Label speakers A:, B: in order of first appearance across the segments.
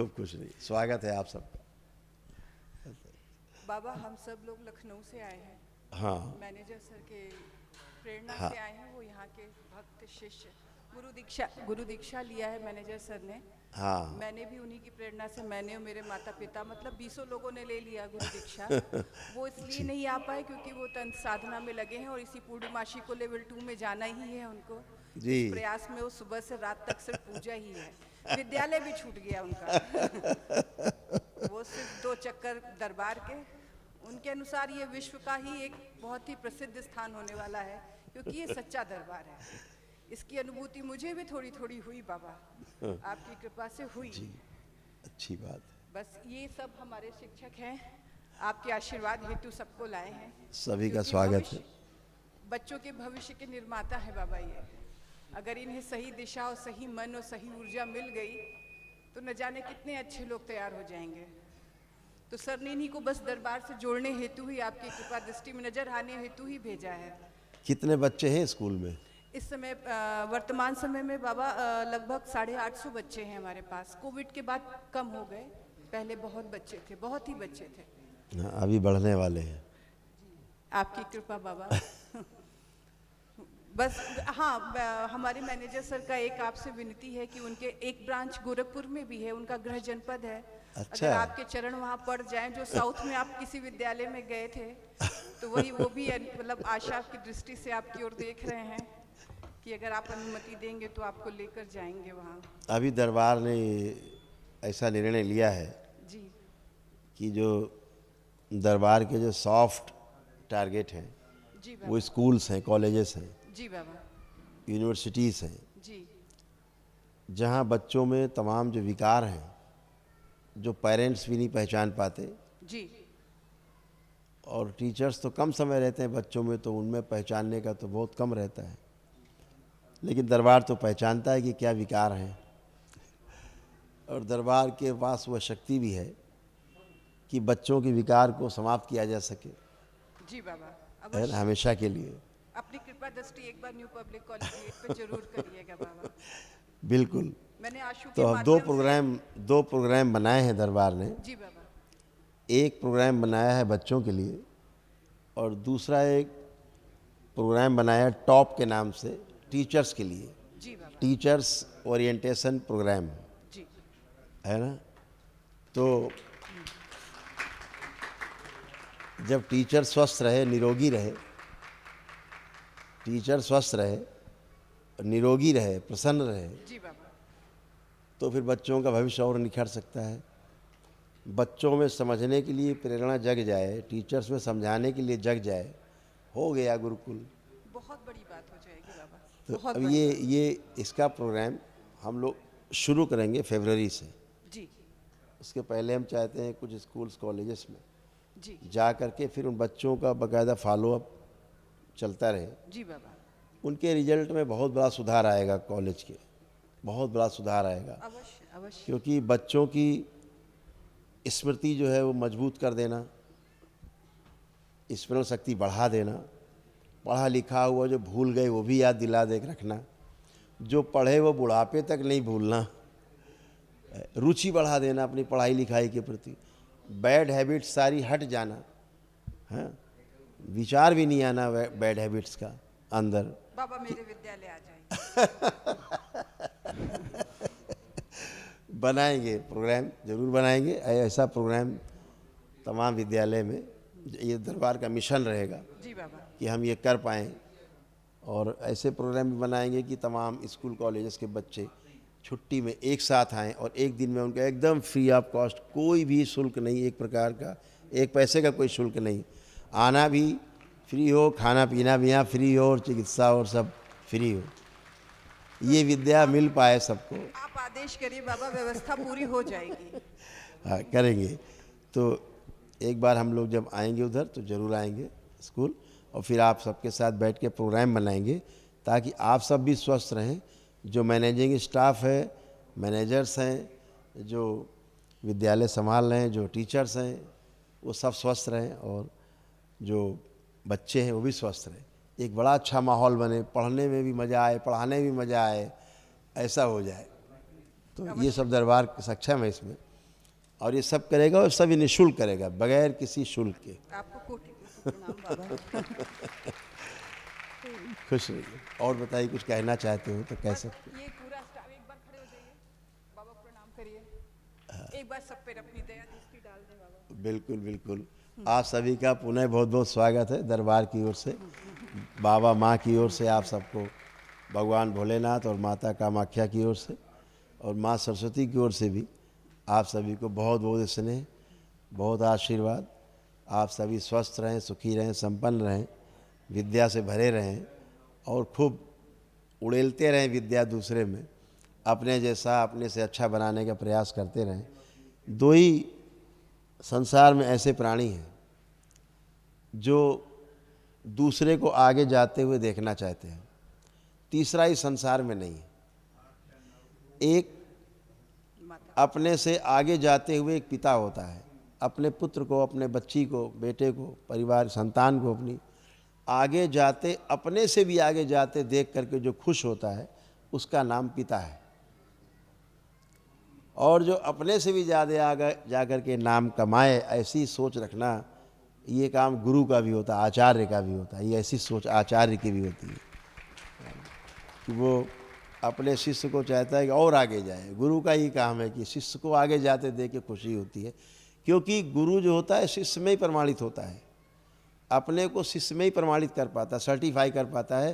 A: खूब खुश रहिए। स्वागत है आप सबका।
B: बाबा, हम सब लोग लखनऊ से आए हैं।
A: हाँ
B: मैनेजर सर के प्रेरणा
A: हाँ
B: से आए हैं। वो यहाँ के भक्त शिष्य गुरु दीक्षा लिया है मैनेजर सर ने।
A: हाँ
B: मैंने भी उन्हीं की प्रेरणा से, मैंने और मेरे माता पिता, मतलब 20 लोगों ने ले लिया गुरु दीक्षा। वो इसलिए
A: जी
B: नहीं आ पाए क्योंकि वो तंत्र साधना में लगे हैं और इसी पूर्णमासी को लेवल 2 में जाना ही है उनको।
A: जी।
B: इस प्रयास में वो सुबह से रात तक सिर्फ पूजा ही है। विद्यालय भी छूट गया उनका। वो सिर्फ 2 चक्कर दरबार के। उनके अनुसार ये विश्व का ही एक बहुत ही प्रसिद्ध स्थान होने वाला है क्योंकि ये सच्चा दरबार है। इसकी अनुभूति मुझे भी थोड़ी थोड़ी हुई बाबा, आपकी कृपा से हुई।
A: जी, अच्छी बात है।
B: बस ये सब हमारे शिक्षक हैं, आपके आशीर्वाद हेतु सबको लाए हैं।
A: सभी का
B: क्योंकि
A: स्वागत है।
B: बच्चों के भविष्य के निर्माता है बाबा ये। अगर इन्हें सही दिशा और सही मन और सही ऊर्जा मिल गई तो न जाने कितने अच्छे लोग तैयार हो जाएंगे। तो सर ने इन्हीं को बस दरबार से जोड़ने हेतु ही, आपकी कृपा दृष्टि में नजर आने हेतु ही भेजा है।
A: कितने बच्चे हैं स्कूल में?
B: इस समय वर्तमान समय में बाबा लगभग 850 बच्चे हैं हमारे पास। कोविड के बाद कम हो गए, पहले बहुत बच्चे थे, बहुत ही बच्चे थे।
A: हाँ, अभी बढ़ने वाले हैं।
B: आपकी कृपा बाबा। बस हाँ, हमारे मैनेजर सर का एक आपसे विनती है कि उनके एक ब्रांच गोरखपुर में भी है, उनका गृह जनपद है।
A: अच्छा।
B: अगर आपके चरण वहाँ पड़ जाएं, जो साउथ में आप किसी विद्यालय में गए थे, तो वही वो भी मतलब आशा की दृष्टि से आपकी ओर देख रहे हैं कि अगर आप अनुमति देंगे तो आपको लेकर जाएंगे वहाँ।
A: अभी दरबार ने ऐसा निर्णय लिया है
B: जी
A: कि जो दरबार के जो सॉफ्ट टारगेट हैं
B: जी
A: वो
B: बाबा।
A: स्कूल्स हैं, कॉलेजेस हैं,
B: जी बाबा।
A: यूनिवर्सिटीज़ हैं,
B: जी
A: जहाँ बच्चों में तमाम जो विकार हैं, जो पेरेंट्स भी नहीं पहचान पाते,
B: जी
A: और टीचर्स तो कम समय रहते हैं बच्चों में, तो उनमें पहचानने का तो बहुत कम रहता है, लेकिन दरबार तो पहचानता है कि क्या विकार हैं। और दरबार के पास वह शक्ति भी है कि बच्चों के विकार को समाप्त किया जा सके,
B: जी बाबा।
A: है ना,
B: अवश्य
A: हमेशा के लिए।
B: अपनी कृपा दृष्टि एक बार न्यू पब्लिक कॉलेज गेट पे जरूर करिएगा बाबा।
A: बिल्कुल।
B: मैंने आशु के
A: तो अब
B: माध्यम
A: दो प्रोग्राम बनाए हैं दरबार ने।
B: जी बाबा।
A: एक प्रोग्राम बनाया है बच्चों के लिए और दूसरा एक प्रोग्राम बनाया है टॉप के नाम से टीचर्स के लिए,
B: जी बाबा।
A: टीचर्स ओरिएंटेशन प्रोग्राम,
B: जी
A: है ना। तो जब टीचर स्वस्थ रहे, निरोगी रहे, टीचर स्वस्थ रहे, निरोगी रहे, प्रसन्न रहे,
B: जी बाबा।
A: तो फिर बच्चों का भविष्य और निखर सकता है। बच्चों में समझने के लिए प्रेरणा जग जाए, टीचर्स में समझाने के लिए जग जाए, हो गया गुरुकुल।
B: बहुत बड़ी बात हो जाएगी बाबा।
A: तो
B: बहुत
A: अब
B: बड़ी
A: ये इसका प्रोग्राम हम लोग शुरू करेंगे फरवरी से।
B: बात। जी
A: उसके पहले हम चाहते हैं कुछ स्कूल्स कॉलेजेस में
B: जी
A: जा करके फिर उन बच्चों का बाकायदा फॉलोअप चलता रहे।
B: जी बाबा।
A: उनके रिजल्ट में बहुत बड़ा सुधार आएगा, कॉलेज के बहुत बड़ा सुधार आएगा,
B: अवश्य अवश्य।
A: क्योंकि बच्चों की स्मृति जो है वो मजबूत कर देना, स्मरण शक्ति बढ़ा देना, पढ़ा लिखा हुआ जो भूल गए वो भी याद दिला दे रखना, जो पढ़े वो बुढ़ापे तक नहीं भूलना, रुचि बढ़ा देना अपनी पढ़ाई लिखाई के प्रति, बैड हैबिट्स सारी हट जाना, हाँ, विचार भी नहीं आना बैड हैबिट्स का अंदर।
B: बाबा मेरे विद्यालय आ जाएंगे।
A: बनाएंगे प्रोग्राम, जरूर बनाएंगे ऐसा प्रोग्राम तमाम विद्यालय में। ये दरबार का मिशन रहेगा
B: जी बाबा।
A: कि हम ये कर पाएँ, और ऐसे प्रोग्राम भी बनाएंगे कि तमाम स्कूल कॉलेजेस के बच्चे छुट्टी में एक साथ आएँ और एक दिन में उनका एकदम फ्री ऑफ कॉस्ट, कोई भी शुल्क नहीं, एक प्रकार का एक पैसे का कोई शुल्क नहीं, आना भी फ्री हो, खाना पीना भी यहाँ फ्री हो, और चिकित्सा और सब फ्री हो, ये विद्या मिल पाए सबको।
B: आप आदेश करिए बाबा, व्यवस्था पूरी हो जाएगी।
A: हाँ, करेंगे। तो एक बार हम लोग जब आएंगे उधर तो ज़रूर आएंगे स्कूल, और फिर आप सबके साथ बैठ के प्रोग्राम बनाएंगे ताकि आप सब भी स्वस्थ रहें, जो मैनेजिंग स्टाफ है, मैनेजर्स हैं, जो विद्यालय संभाल रहे हैं, जो टीचर्स हैं, वो सब स्वस्थ रहें, और जो बच्चे हैं वो भी स्वस्थ रहें। एक बड़ा अच्छा माहौल बने, पढ़ने में भी मज़ा आए, पढ़ाने में भी मज़ा आए, ऐसा हो जाए। तो ये सब दरबार सक्षम है इसमें। और ये सब करेगा और सब निःशुल्क करेगा, बगैर किसी शुल्क के।
B: आपको कोटि कोटि प्रणाम बाबा।
A: खुश रहिए। और बताइए, कुछ कहना चाहते हो तो कह
B: बस
A: सकते
B: ये पूरा स्टाफ एक बार खड़े हो जाइए, बाबा को प्रणाम करिए, एक बार सब पे अपनी दया दृष्टि डाल दें बाबा।
A: हो। बिल्कुल बिल्कुल। आप सभी का पुनः बहुत बहुत स्वागत है दरबार की ओर से, बाबा माँ की ओर से आप सबको, भगवान भोलेनाथ और माता कामाख्या की ओर से और माँ सरस्वती की ओर से भी आप सभी को बहुत बहुत स्नेह, बहुत आशीर्वाद। आप सभी स्वस्थ रहें, सुखी रहें, संपन्न रहें, विद्या से भरे रहें और खूब उड़ेलते रहें विद्या दूसरे में, अपने जैसा अपने से अच्छा बनाने का प्रयास करते रहें। दो ही संसार में ऐसे प्राणी हैं जो दूसरे को आगे जाते हुए देखना चाहते हैं, तीसरा ही संसार में नहीं है। एक
B: माता
A: अपने से आगे जाते हुए एक पिता होता है, अपने पुत्र को, अपने बच्ची को, बेटे को, परिवार संतान को अपनी आगे जाते, अपने से भी आगे जाते देख करके जो खुश होता है उसका नाम पिता है। और जो अपने से भी ज़्यादा आगे जा कर के नाम कमाए, ऐसी सोच रखना, ये काम गुरु का भी होता है, आचार्य का भी होता है। ये ऐसी सोच आचार्य की भी होती है कि वो अपने शिष्य को चाहता है कि और आगे जाए। गुरु का ही काम है कि शिष्य को आगे जाते देख के खुशी होती है, क्योंकि गुरु जो होता है शिष्य में ही प्रमाणित होता है, अपने को शिष्य में ही प्रमाणित कर पाता है, सर्टिफाई कर पाता है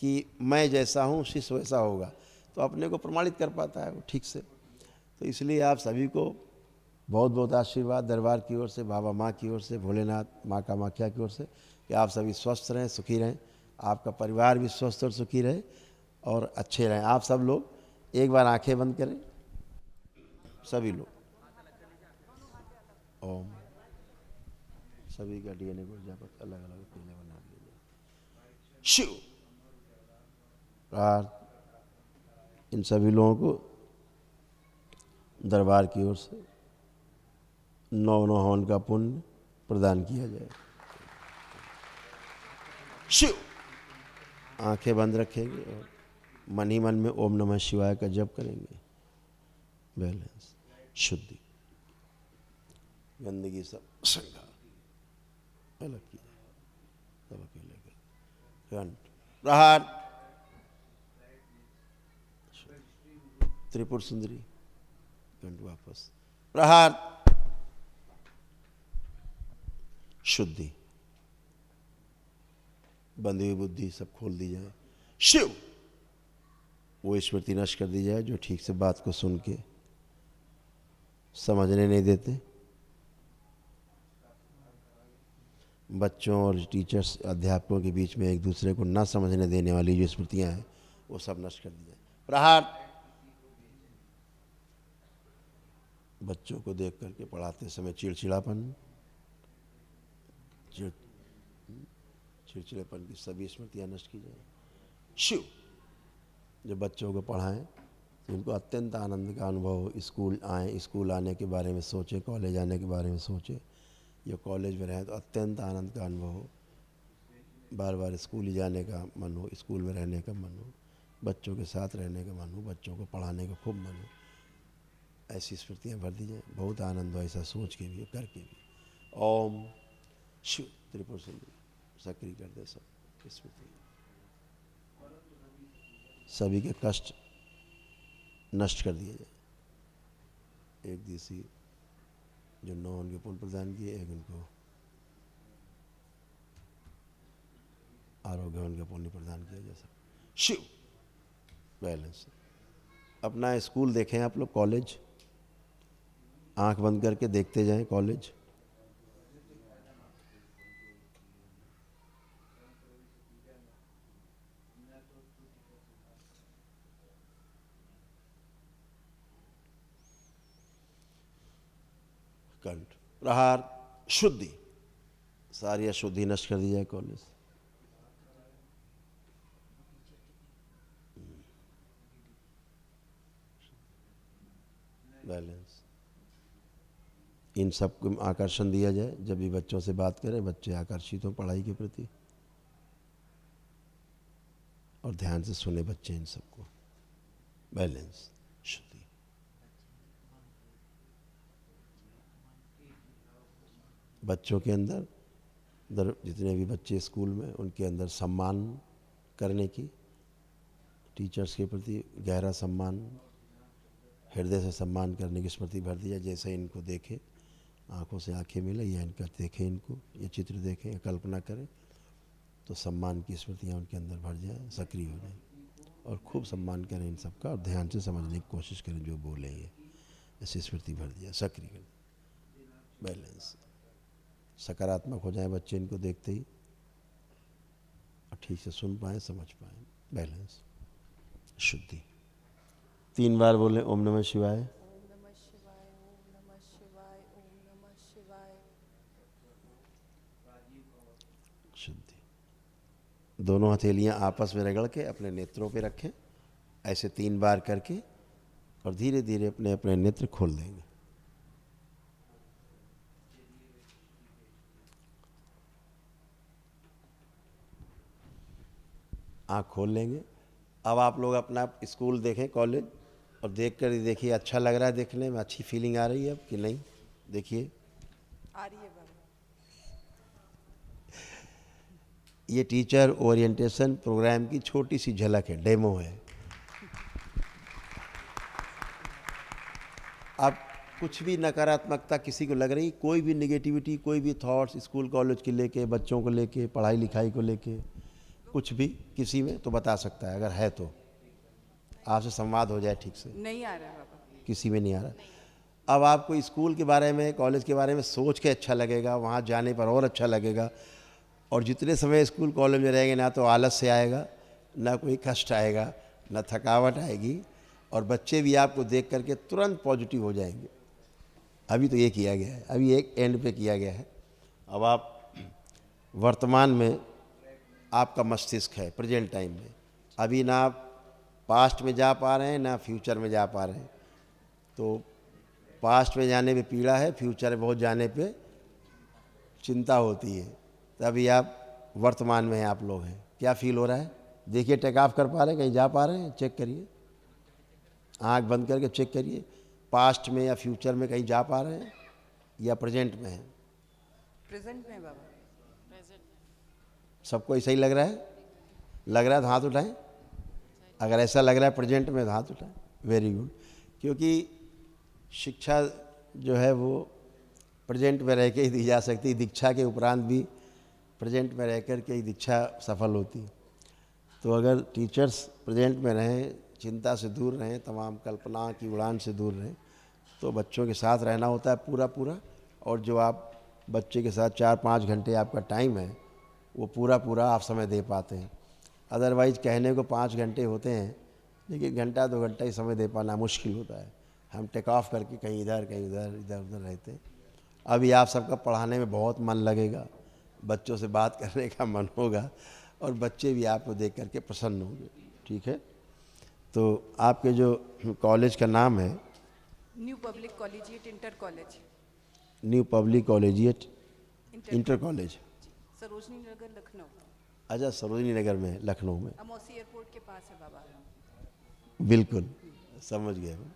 A: कि मैं जैसा हूँ शिष्य वैसा होगा, तो अपने को प्रमाणित कर पाता है वो ठीक से। तो इसलिए आप सभी को बहुत बहुत आशीर्वाद दरबार की ओर से, बाबा माँ की ओर से, भोलेनाथ माँ कामाख्या की ओर से, कि आप सभी स्वस्थ रहें, सुखी रहें, आपका परिवार भी स्वस्थ और सुखी रहे और अच्छे रहें। आप सब लोग एक बार आंखें बंद करें, सभी लोग। ओम। सभी का डीएनए को जाकर अलग अलग पीले बना दिया जाए। शिव। इन सभी लोगों को दरबार की ओर से 9 हवन का पुण्य प्रदान किया जाए। शिव। आंखें बंद रखेंगे और मन ही मन में ओम नमः शिवाय का जप करेंगे। बैलेंस, शुद्धि, गंदगी सब संघार अलग किया, सब अकेले कर कंठ प्रहार, त्रिपुर सुंदरी, कंठ वापस प्रहार, शुद्धि, बंधी हुई बुद्धि सब खोल दी जाए। शिव। वो स्मृति नष्ट कर दी जाए जो ठीक से बात को सुन के समझने नहीं देते। बच्चों और टीचर्स, अध्यापकों के बीच में एक दूसरे को न समझने देने वाली जो स्मृतियां हैं वो सब नष्ट कर दी जाए। प्रहार। बच्चों को देख करके पढ़ाते समय चिड़चिड़ापन, चिड़चिड़ेपन की सभी स्मृतियां नष्ट की जाए। शिव। जब बच्चों को पढ़ाएं तो उनको अत्यंत आनंद का अनुभव हो, स्कूल आएँ, स्कूल आने के बारे में सोचें, कॉलेज आने के बारे में सोचें, या कॉलेज में रहें तो अत्यंत आनंद का अनुभव हो, बार बार स्कूल ही जाने का मन हो, स्कूल में रहने का मन हो, बच्चों के साथ रहने का मन हो, बच्चों को पढ़ाने का खूब मन हो। ऐसी स्मृतियाँ भर दी जाए, बहुत आनंद हो ऐसा सोच के भी करके भी। ओम शिव। त्रिपुर सुंदरी सक्रिय कर दे सब स्मृति, सभी के कष्ट नष्ट कर दिए जाए। एक दिवसीय जो 9 उनके पुण्य प्रदान किए, एक उनको आरोग्य उनका पुण्य प्रदान किया जा सकता। शिव। बैलेंस। अपना स्कूल देखें आप लोग, कॉलेज, आंख बंद करके देखते जाएं कॉलेज। कंठ प्रहार, शुद्धि, सारी अशुद्धि नष्ट कर दी जाए कॉलेज। बैलेंस। इन सबको आकर्षण दिया जाए, जब भी बच्चों से बात करें बच्चे आकर्षित हों पढ़ाई के प्रति और ध्यान से सुने बच्चे इन सबको। बैलेंस, शुद्धि। बच्चों के अंदर जितने भी बच्चे स्कूल में, उनके अंदर सम्मान करने की, टीचर्स के प्रति गहरा सम्मान, हृदय से सम्मान करने की स्मृति भर दी जाए। जैसे इनको देखें, आंखों से आंखें मिले, या इनका देखें, इनको ये चित्र देखें, कल्पना करें, तो सम्मान की स्मृतियाँ उनके अंदर भर जाए, सक्रिय हो जाए, और खूब सम्मान करें इन सबका, और ध्यान से समझने की कोशिश करें जो बोले ये, ऐसी स्मृति भर दिया, सक्रिय कर दिया। बैलेंस, सकारात्मक हो जाए बच्चे इनको देखते ही, और ठीक से सुन पाएँ, समझ पाएँ। बैलेंस, शुद्धि। 3 बार बोले ओम नमः शिवाय।
B: ओम नमः शिवाय, ओम नमः शिवाय, ओम नमः शिवाय।
A: शुद्धि। दोनों हथेलियां आपस में रगड़ के अपने नेत्रों पे रखें, ऐसे 3 बार करके, और धीरे धीरे अपने अपने नेत्र खोल देंगे। आँख खोल लेंगे। अब आप लोग अपना स्कूल देखें, कॉलेज, और देख कर देखिए अच्छा लग रहा है देखने में, अच्छी फीलिंग आ रही है अब कि नहीं? देखिए,
B: आ रही है बाबा।
A: ये टीचर ओरिएंटेशन प्रोग्राम की छोटी सी झलक है, डेमो है। अब कुछ भी नकारात्मकता किसी को लग रही, कोई भी नेगेटिविटी, कोई भी थॉट्स स्कूल कॉलेज के लेके, बच्चों को लेके, पढ़ाई लिखाई को लेके, कुछ भी किसी में तो बता सकता है, अगर है तो आपसे संवाद हो जाए ठीक से।
B: नहीं आ रहा है बाबा।
A: किसी में नहीं आ रहा। अब आपको स्कूल के बारे में, कॉलेज के बारे में सोच के अच्छा लगेगा, वहाँ जाने पर और अच्छा लगेगा। और जितने समय स्कूल कॉलेज में रहेंगे, ना तो आलस से आएगा, ना कोई कष्ट आएगा, ना थकावट आएगी, और बच्चे भी आपको देख करके तुरंत पॉजिटिव हो जाएंगे। अभी तो ये किया गया है, अभी एक एंड पे किया गया है। अब आप वर्तमान में आपका मस्तिष्क है, प्रेजेंट टाइम में, अभी ना आप पास्ट में जा पा रहे हैं, ना फ्यूचर में जा पा रहे हैं। तो पास्ट में जाने पे पीड़ा है, फ्यूचर में बहुत जाने पे चिंता होती है। तो अभी आप वर्तमान में हैं, आप लोग हैं। क्या फील हो रहा है? देखिए, टेक ऑफ कर पा रहे हैं, कहीं जा पा रहे हैं? चेक करिए, आंख बंद करके चेक करिए, पास्ट में या फ्यूचर में कहीं जा पा रहे हैं, या प्रेजेंट में हैं?
B: प्रेजेंट में बाबा।
A: सबको ऐसा ही लग रहा है? लग रहा है तो हाथ उठाएं। अगर ऐसा लग रहा है प्रेजेंट में तो हाथ उठाएं। Very good. क्योंकि शिक्षा जो है वो प्रेजेंट में रह के ही दी जा सकती है। दीक्षा के उपरांत भी प्रेजेंट में रह कर के ही दीक्षा सफल होती है। तो अगर टीचर्स प्रेजेंट में रहें, चिंता से दूर रहें, तमाम कल्पना की उड़ान से दूर रहें, तो बच्चों के साथ रहना होता है पूरा पूरा। और जो आप बच्चे के साथ 4-5 घंटे आपका टाइम है, वो पूरा पूरा आप समय दे पाते हैं। अदरवाइज़ कहने को 5 घंटे होते हैं, लेकिन घंटा 2 घंटा ही समय दे पाना मुश्किल होता है। हम टेक ऑफ करके कहीं इधर कहीं उधर, इधर उधर रहते हैं। अभी आप सबका पढ़ाने में बहुत मन लगेगा, बच्चों से बात करने का मन होगा, और बच्चे भी आपको देख करके प्रसन्न होंगे। ठीक है? तो आपके जो कॉलेज का नाम है
B: new public collegiate inter college.
A: New public collegiate inter college,
B: Sarojini Nagar, Lucknow.
A: अच्छा, सरोजनी नगर में, लखनऊ में।
B: अमौसी एयरपोर्ट के पास है बाबा।
A: बिल्कुल, समझ गए हम।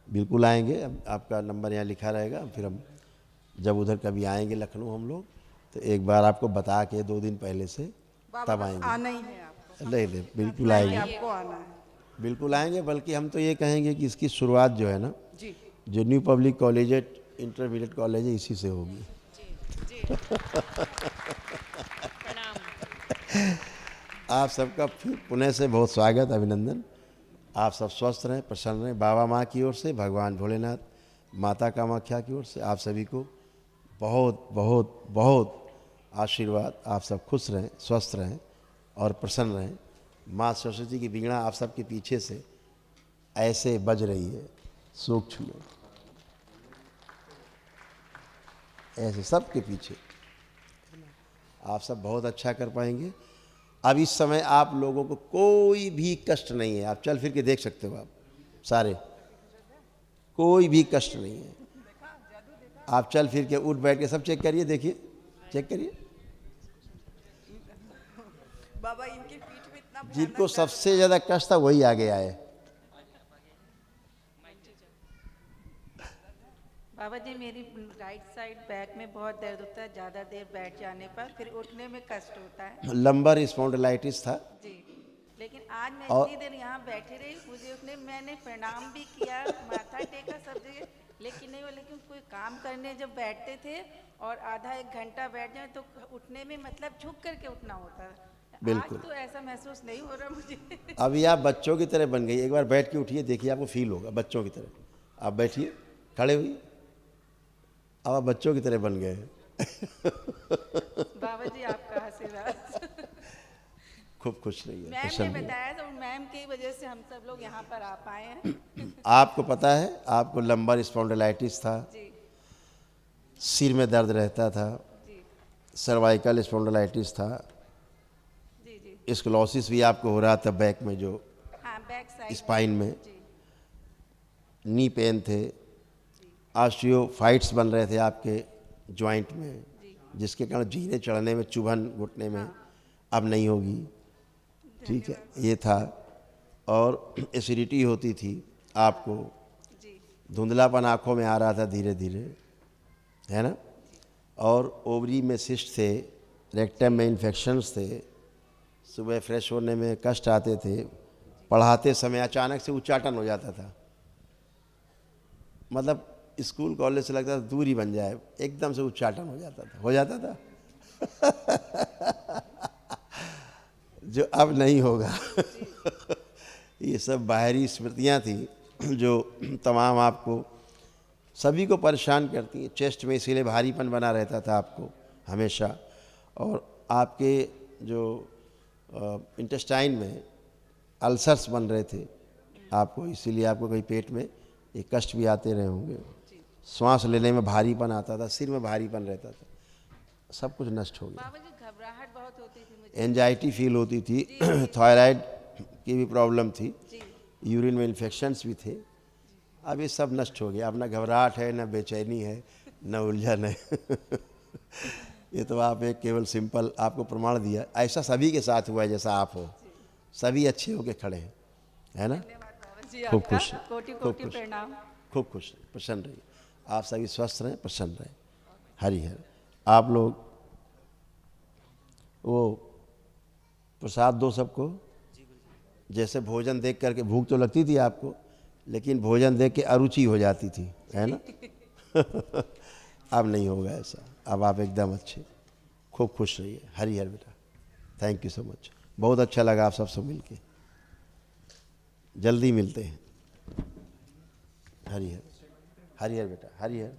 A: बिल्कुल आएंगे। अब आपका नंबर यहाँ लिखा रहेगा। फिर हम जब उधर कभी आएंगे लखनऊ हम लोग, तो एक बार आपको बता के 2 दिन पहले से
B: बाबा
A: तब
B: बस
A: आएंगे।
B: आना ही है आपको।
A: नहीं नहीं, बिल्कुल
B: कि
A: आएंगे,
B: आपको आना है।
A: बिल्कुल आएंगे। बल्कि हम तो ये कहेंगे कि इसकी शुरुआत जो है ना,
B: जी
A: जो new public collegiate intermediate college है, इसी से होगी। आप सबका फिर पुनः से बहुत स्वागत, अभिनंदन। आप सब स्वस्थ रहें, प्रसन्न रहें। बाबा माँ की ओर से, भगवान भोलेनाथ, माता कामाख्या की ओर से आप सभी को बहुत बहुत बहुत आशीर्वाद। आप सब खुश रहें, स्वस्थ रहें और प्रसन्न रहें। माँ सरस्वती की वीणा आप सबके पीछे से ऐसे बज रही है, सूक्ष्म में, ऐसे सबके पीछे। आप सब बहुत अच्छा कर पाएंगे। अब इस समय आप लोगों को कोई भी कष्ट नहीं है। आप चल फिर के देख सकते हो, आप सारे, कोई भी कष्ट नहीं है। आप चल फिर के उठ बैठ के सब चेक करिए, देखिए, चेक करिए।
B: बाबा इनकी पीठ में इतना
A: जिनको सबसे ज़्यादा कष्ट था वही आगे आए।
C: बाबा जी मेरी राइट साइड बैक में बहुत दर्द होता है, ज़्यादा देर बैठ जाने पर, फिर उठने में कष्ट होता है।
A: लंबर स्पॉन्डिलाइटिस था।
C: जी, लेकिन आज मैं
A: और
C: इतनी देर यहाँ बैठी रही, मुझे उठने, मैंने प्रणाम भी किया, माथा टेका सब जगह, लेकिन नहीं हुआ। लेकिन कोई काम करने जब बैठते थे और आधा एक घंटा बैठ जाए तो उठने में मतलब झुक करके उठना होता है। आज
A: बिल्कुल।
C: तो ऐसा महसूस नहीं हो रहा मुझे।
A: अभी आप बच्चों की तरह बन गई, एक बार बैठ के उठिए, देखिए आपको फील होगा बच्चों की तरह। आप बैठिए, खड़े हुई, अब आप बच्चों की तरह बन गए हैं।
C: बाबा जी आपका आशीर्वाद।
A: खूब खुश रहिए,
C: मैम ने
A: प्रसन्न रहिए।
C: बताया तो मैम की वजह से हम सब लोग यहाँ पर आ पाए हैं।
A: आपको पता है, आपको लंबर स्पॉन्डिलाइटिस था,
C: जी
A: सिर में दर्द रहता था,
C: जी
A: सर्वाइकल स्पॉन्डिलाइटिस था,
C: जी जी।
A: स्क्लोसिस भी आपको हो रहा था बैक में, जो
C: हाँ बैक साइड
A: स्पाइन में,
C: जी
A: नी पेन थे, ऑस्टियोफाइट्स बन रहे थे आपके जॉइंट में, जिसके कारण जीने चढ़ने में, चुभन घुटने में अब नहीं होगी। ठीक है, ये था। और एसिडिटी होती थी आपको,
C: जी
A: धुंधलापन आँखों में आ रहा था धीरे धीरे, है ना। और ओवरी में सिस्ट थे, रेक्टम में इन्फेक्शंस थे, सुबह फ्रेश होने में कष्ट आते थे, पढ़ाते समय अचानक से उच्चाटन हो जाता था, मतलब स्कूल कॉलेज से लगता था दूरी बन जाए, एकदम से उच्चाटन हो जाता था जो अब नहीं होगा। ये सब बाहरी स्मृतियाँ थी जो तमाम आपको सभी को परेशान करती हैं। चेस्ट में इसीलिए भारीपन बना रहता था आपको हमेशा, और आपके जो इंटेस्टाइन में अल्सर्स बन रहे थे आपको, इसीलिए आपको कहीं पेट में ये कष्ट भी आते रहे होंगे। श्वास लेने में भारीपन आता था, सिर में भारीपन रहता था, सब कुछ नष्ट हो गया।
C: बाबा जी घबराहट बहुत होती थी मुझे।
A: एंजाइटी फील होती थी, थायराइड की भी प्रॉब्लम थी,
C: जी
A: यूरिन में इन्फेक्शंस भी थे। अब ये सब नष्ट हो गया, अब ना घबराहट है, ना बेचैनी है, न उलझन है। ये तो आप एक केवल सिंपल आपको प्रमाण दिया, ऐसा सभी के साथ हुआ है जैसा आप हो, सभी अच्छे होके खड़े हैं, है ना।
C: धन्यवाद बाबा जी
A: खूब
C: आपका,
A: खुश,
C: कोटि
A: खूब
C: कोटि
A: खुश,
C: प्रणाम।
A: खूब खुश, प्रसन्न रहिए। आप सभी स्वस्थ रहें, प्रसन्न रहें। हरि हर। आप लोग वो प्रसाद दो सबको। जैसे भोजन देख करके भूख तो लगती थी आपको, लेकिन भोजन देख के अरुचि हो जाती थी, है ना। अब नहीं होगा ऐसा, अब आप एकदम अच्छे, खूब खुश रहिए। हरि हर बेटा, थैंक यू सो मच, बहुत अच्छा लगा आप सबसे मिल के। जल्दी मिलते हैं। हरि हर, हरि हर बेटा, हरि हर।